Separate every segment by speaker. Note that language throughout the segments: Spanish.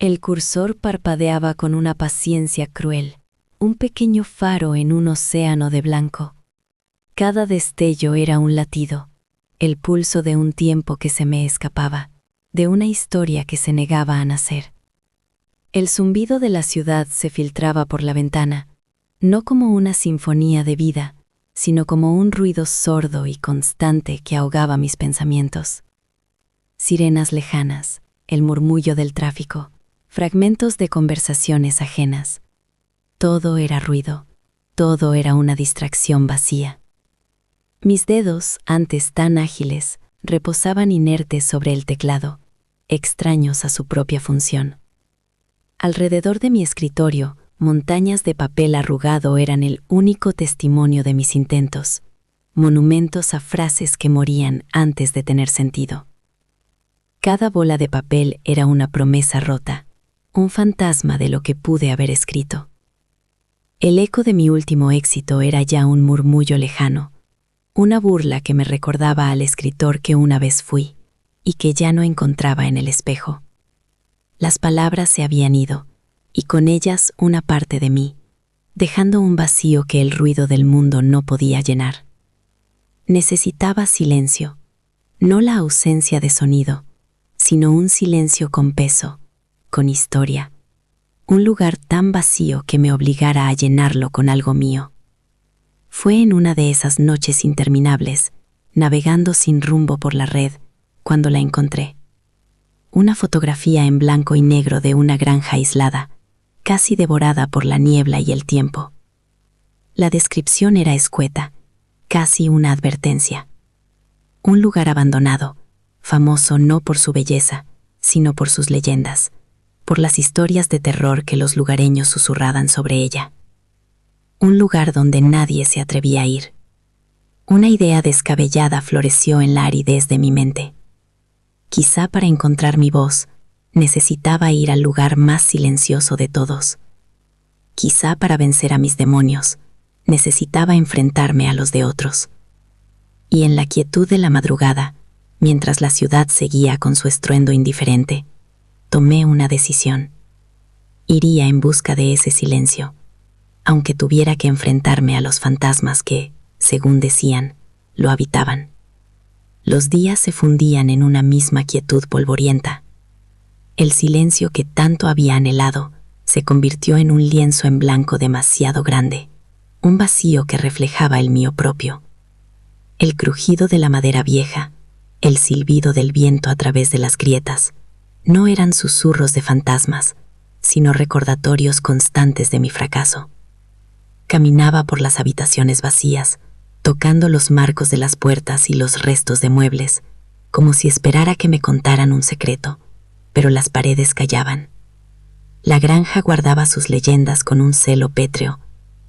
Speaker 1: El cursor parpadeaba con una paciencia cruel, un pequeño faro en un océano de blanco. Cada destello era un latido, el pulso de un tiempo que se me escapaba, de una historia que se negaba a nacer. El zumbido de la ciudad se filtraba por la ventana, no como una sinfonía de vida, sino como un ruido sordo y constante que ahogaba mis pensamientos. Sirenas lejanas, el murmullo del tráfico, fragmentos de conversaciones ajenas. Todo era ruido, todo era una distracción vacía. Mis dedos, antes tan ágiles, reposaban inertes sobre el teclado, extraños a su propia función. Alrededor de mi escritorio, montañas de papel arrugado eran el único testimonio de mis intentos, monumentos a frases que morían antes de tener sentido. Cada bola de papel era una promesa rota, un fantasma de lo que pude haber escrito. El eco de mi último éxito era ya un murmullo lejano, una burla que me recordaba al escritor que una vez fui y que ya no encontraba en el espejo. Las palabras se habían ido, y con ellas una parte de mí, dejando un vacío que el ruido del mundo no podía llenar. Necesitaba silencio, no la ausencia de sonido, sino un silencio con peso, con historia, un lugar tan vacío que me obligara a llenarlo con algo mío. Fue en una de esas noches interminables, navegando sin rumbo por la red, cuando la encontré. Una fotografía en blanco y negro de una granja aislada, casi devorada por la niebla y el tiempo. La descripción era escueta, casi una advertencia. Un lugar abandonado, famoso no por su belleza, sino por sus leyendas, por las historias de terror que los lugareños susurraban sobre ella. Un lugar donde nadie se atrevía a ir. Una idea descabellada floreció en la aridez de mi mente. Quizá para encontrar mi voz, necesitaba ir al lugar más silencioso de todos. Quizá para vencer a mis demonios, necesitaba enfrentarme a los de otros. Y en la quietud de la madrugada, mientras la ciudad seguía con su estruendo indiferente, tomé una decisión. Iría en busca de ese silencio, aunque tuviera que enfrentarme a los fantasmas que, según decían, lo habitaban. Los días se fundían en una misma quietud polvorienta. El silencio que tanto había anhelado se convirtió en un lienzo en blanco demasiado grande, un vacío que reflejaba el mío propio. El crujido de la madera vieja, el silbido del viento a través de las grietas, no eran susurros de fantasmas, sino recordatorios constantes de mi fracaso. Caminaba por las habitaciones vacías, tocando los marcos de las puertas y los restos de muebles, como si esperara que me contaran un secreto, pero las paredes callaban. La granja guardaba sus leyendas con un celo pétreo,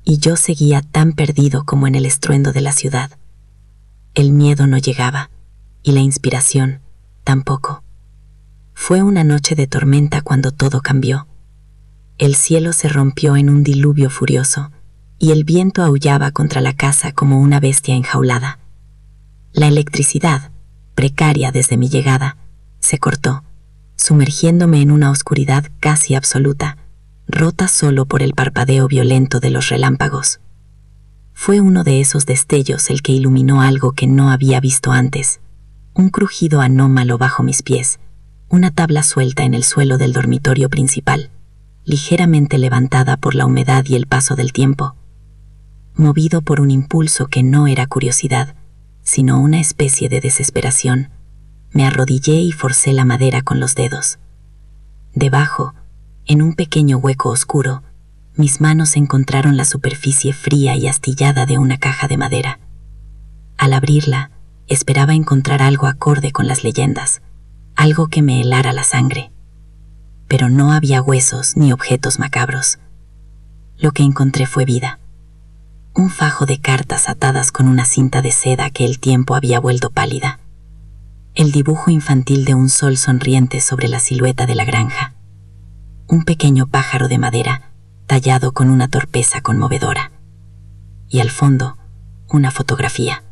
Speaker 1: y yo seguía tan perdido como en el estruendo de la ciudad. El miedo no llegaba, y la inspiración tampoco. Fue una noche de tormenta cuando todo cambió. El cielo se rompió en un diluvio furioso, y el viento aullaba contra la casa como una bestia enjaulada. La electricidad, precaria desde mi llegada, se cortó, sumergiéndome en una oscuridad casi absoluta, rota solo por el parpadeo violento de los relámpagos. Fue uno de esos destellos el que iluminó algo que no había visto antes, un crujido anómalo bajo mis pies, una tabla suelta en el suelo del dormitorio principal, ligeramente levantada por la humedad y el paso del tiempo. Movido por un impulso que no era curiosidad, sino una especie de desesperación, me arrodillé y forcé la madera con los dedos. Debajo, en un pequeño hueco oscuro, mis manos encontraron la superficie fría y astillada de una caja de madera. Al abrirla, esperaba encontrar algo acorde con las leyendas, algo que me helara la sangre. Pero no había huesos ni objetos macabros. Lo que encontré fue vida. Un fajo de cartas atadas con una cinta de seda que el tiempo había vuelto pálida. El dibujo infantil de un sol sonriente sobre la silueta de la granja. Un pequeño pájaro de madera, tallado con una torpeza conmovedora. Y al fondo, una fotografía.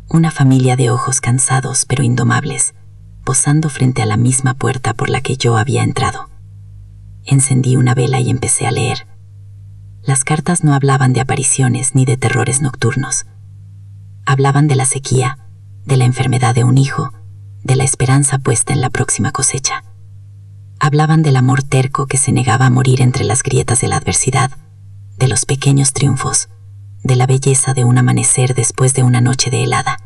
Speaker 1: Una familia de ojos cansados pero indomables, posando frente a la misma puerta por la que yo había entrado.
Speaker 2: Encendí una vela y empecé a leer. Las cartas no hablaban de apariciones ni de terrores nocturnos. Hablaban de la sequía, de la enfermedad de un hijo, de la esperanza puesta en la próxima cosecha. Hablaban del amor terco que se negaba a morir entre las grietas de la adversidad, de los pequeños triunfos, de la belleza de un amanecer después de una noche de helada.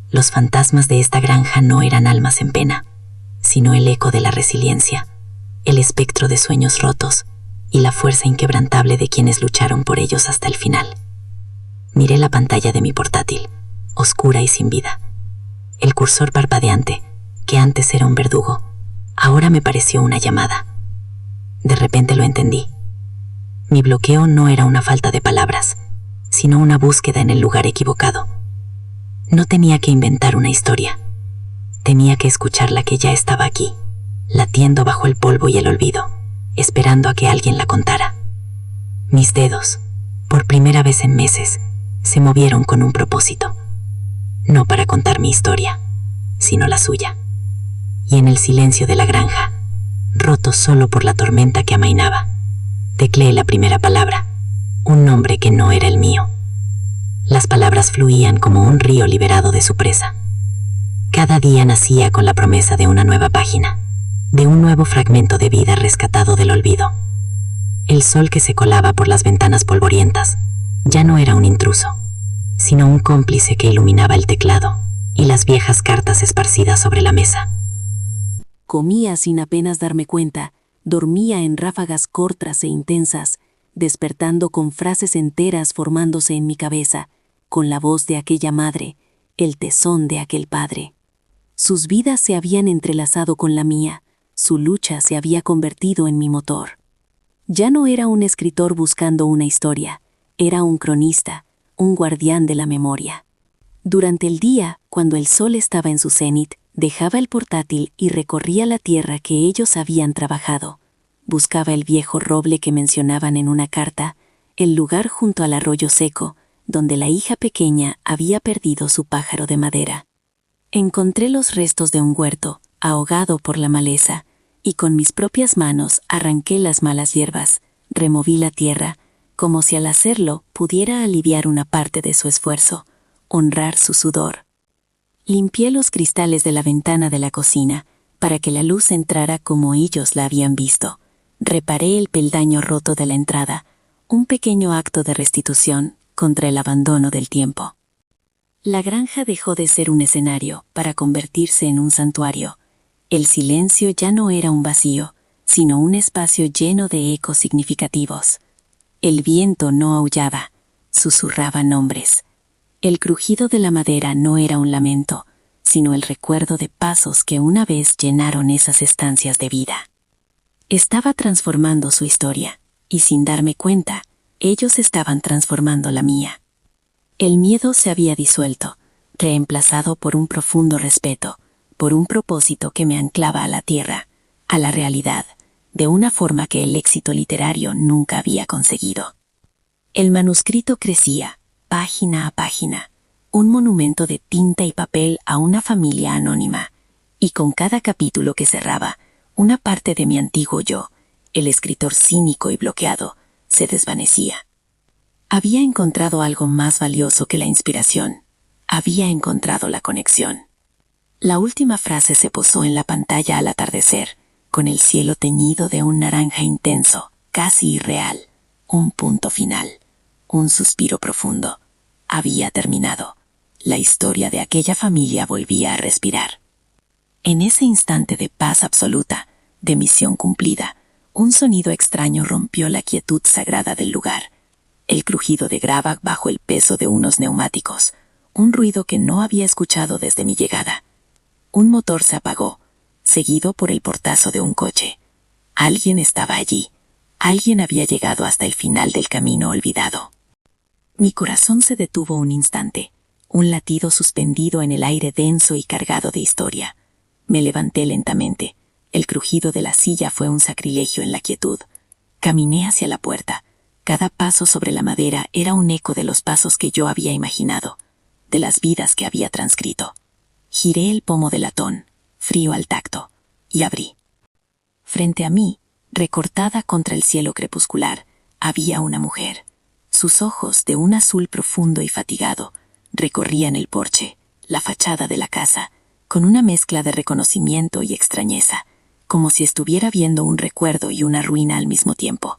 Speaker 2: Los fantasmas de esta granja no eran almas en pena, sino el eco de la resiliencia, el espectro de sueños rotos y la fuerza inquebrantable de quienes lucharon por ellos hasta el final. Miré la pantalla de mi portátil, oscura y sin vida. El cursor parpadeante, que antes era un verdugo, ahora me pareció una llamada. De repente lo entendí. Mi bloqueo no era una falta de palabras, sino una búsqueda en el lugar equivocado. No tenía que inventar una historia. Tenía que escuchar la que ya estaba aquí, latiendo bajo el polvo y el olvido, esperando a que alguien la contara. Mis dedos, por primera vez en meses, se movieron con un propósito. No para contar mi historia, sino la suya. Y en el silencio de la granja, roto solo por la tormenta que amainaba, tecleé la primera palabra, un nombre que no era el mío. Las palabras fluían como un río liberado de su presa. Cada día nacía con la promesa de una nueva página, de un nuevo fragmento de vida rescatado del olvido. El sol que se colaba por las ventanas polvorientas ya no era un intruso, sino un cómplice que iluminaba el teclado y las viejas cartas esparcidas sobre la mesa.
Speaker 3: Comía sin apenas darme cuenta, dormía en ráfagas cortas e intensas, despertando con frases enteras formándose en mi cabeza, con la voz de aquella madre, el tesón de aquel padre. Sus vidas se habían entrelazado con la mía, su lucha se había convertido en mi motor. Ya no era un escritor buscando una historia, era un cronista, un guardián de la memoria. Durante el día, cuando el sol estaba en su cenit, dejaba el portátil y recorría la tierra que ellos habían trabajado. Buscaba el viejo roble que mencionaban en una carta, el lugar junto al arroyo seco, donde la hija pequeña había perdido su pájaro de madera. Encontré los restos de un huerto, ahogado por la maleza, y con mis propias manos arranqué las malas hierbas, removí la tierra, como si al hacerlo pudiera aliviar una parte de su esfuerzo, honrar su sudor. Limpié los cristales de la ventana de la cocina, para que la luz entrara como ellos la habían visto. Reparé el peldaño roto de la entrada, un pequeño acto de restitución contra el abandono del tiempo. La granja dejó de ser un escenario para convertirse en un santuario. El silencio ya no era un vacío, sino un espacio lleno de ecos significativos. El viento no aullaba, susurraba nombres. El crujido de la madera no era un lamento, sino el recuerdo de pasos que una vez llenaron esas estancias de vida. Estaba transformando su historia, y sin darme cuenta, ellos estaban transformando la mía. El miedo se había disuelto, reemplazado por un profundo respeto, por un propósito que me anclaba a la tierra, a la realidad, de una forma que el éxito literario nunca había conseguido. El manuscrito crecía, página a página, un monumento de tinta y papel a una familia anónima, y con cada capítulo que cerraba, una parte de mi antiguo yo, el escritor cínico y bloqueado, se desvanecía. Había encontrado algo más valioso que la inspiración. Había encontrado la conexión. La última frase se posó en la pantalla al atardecer, con el cielo teñido de un naranja intenso, casi irreal. Un punto final. Un suspiro profundo. Había terminado. La historia de aquella familia volvía a respirar. En ese instante de paz absoluta, de misión cumplida, un sonido extraño rompió la quietud sagrada del lugar. El crujido de grava bajo el peso de unos neumáticos, un ruido que no había escuchado desde mi llegada. Un motor se apagó, seguido por el portazo de un coche. Alguien estaba allí. Alguien había llegado hasta el final del camino olvidado. Mi corazón se detuvo un instante, un latido suspendido en el aire denso y cargado de historia. Me levanté lentamente. El crujido de la silla fue un sacrilegio en la quietud. Caminé hacia la puerta. Cada paso sobre la madera era un eco de los pasos que yo había imaginado, de las vidas que había transcrito. Giré el pomo de latón, frío al tacto, y abrí. Frente a mí, Recortada contra el cielo crepuscular, había una mujer. Sus ojos, de un azul profundo y fatigado, recorrían el porche, la fachada de la casa, con una mezcla de reconocimiento y extrañeza, como si estuviera viendo un recuerdo y una ruina al mismo tiempo.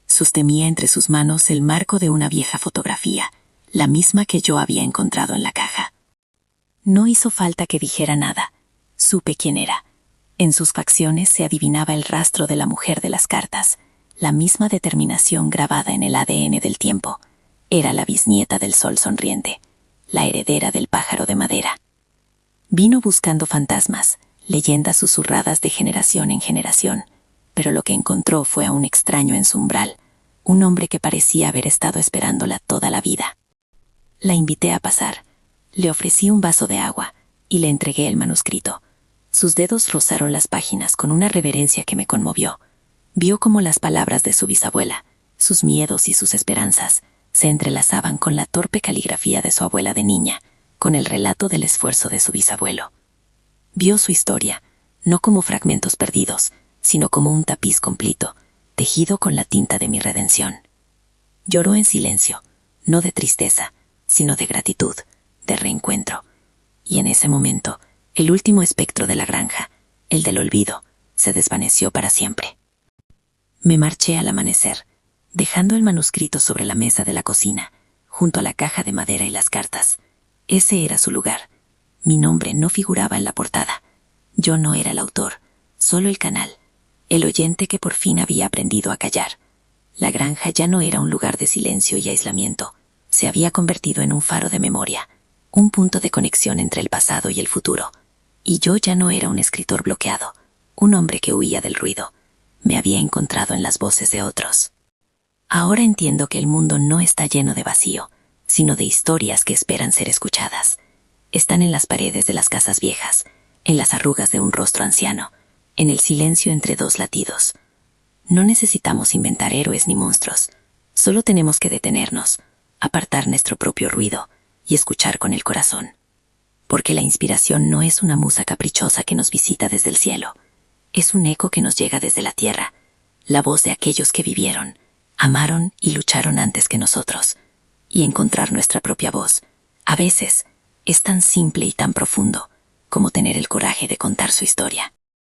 Speaker 3: Sostenía entre sus manos el marco de una vieja fotografía, la misma que yo había encontrado en la caja. No hizo falta que dijera nada. Supe quién era. En sus facciones se adivinaba el rastro de la mujer de las cartas, la misma determinación grabada en el ADN del tiempo. Era la bisnieta del sol sonriente, la heredera del pájaro de madera. Vino buscando fantasmas, leyendas susurradas de generación en generación, pero lo que encontró fue a un extraño en su umbral, un hombre que parecía haber estado esperándola toda la vida. La invité a pasar, le ofrecí un vaso de agua y le entregué el manuscrito. Sus dedos rozaron las páginas con una reverencia que me conmovió. Vio cómo las palabras de su bisabuela, sus miedos y sus esperanzas, se entrelazaban con la torpe caligrafía de su abuela de niña, con el relato del esfuerzo de su bisabuelo. Vio su historia, no como fragmentos perdidos, sino como un tapiz completo, tejido con la tinta de mi redención. Lloró en silencio, no de tristeza, sino de gratitud, de reencuentro. Y en ese momento, el último espectro de la granja, el del olvido, se desvaneció para siempre. Me marché al amanecer, dejando el manuscrito sobre la mesa de la cocina, junto a la caja de madera y las cartas. Ese era su lugar. Mi nombre no figuraba en la portada. Yo no era el autor, solo el canal, el oyente que por fin había aprendido a callar. La granja ya no era un lugar de silencio y aislamiento. Se había convertido en un faro de memoria, un punto de conexión entre el pasado y el futuro. Y yo ya no era un escritor bloqueado, un hombre que huía del ruido. Me había encontrado en las voces de otros. Ahora entiendo que el mundo no está lleno de vacío, sino de historias que esperan ser escuchadas. Están en las paredes de las casas viejas, en las arrugas de un rostro anciano, en el silencio entre dos latidos. No necesitamos inventar héroes ni monstruos, solo tenemos que detenernos, apartar nuestro propio ruido y escuchar con el corazón. Porque la inspiración no es una musa caprichosa que nos visita desde el cielo, es un eco que nos llega desde la tierra, la voz de aquellos que vivieron, amaron y lucharon antes que nosotros. Y encontrar nuestra propia voz, a veces, es tan simple y tan profundo como tener el coraje de contar su historia.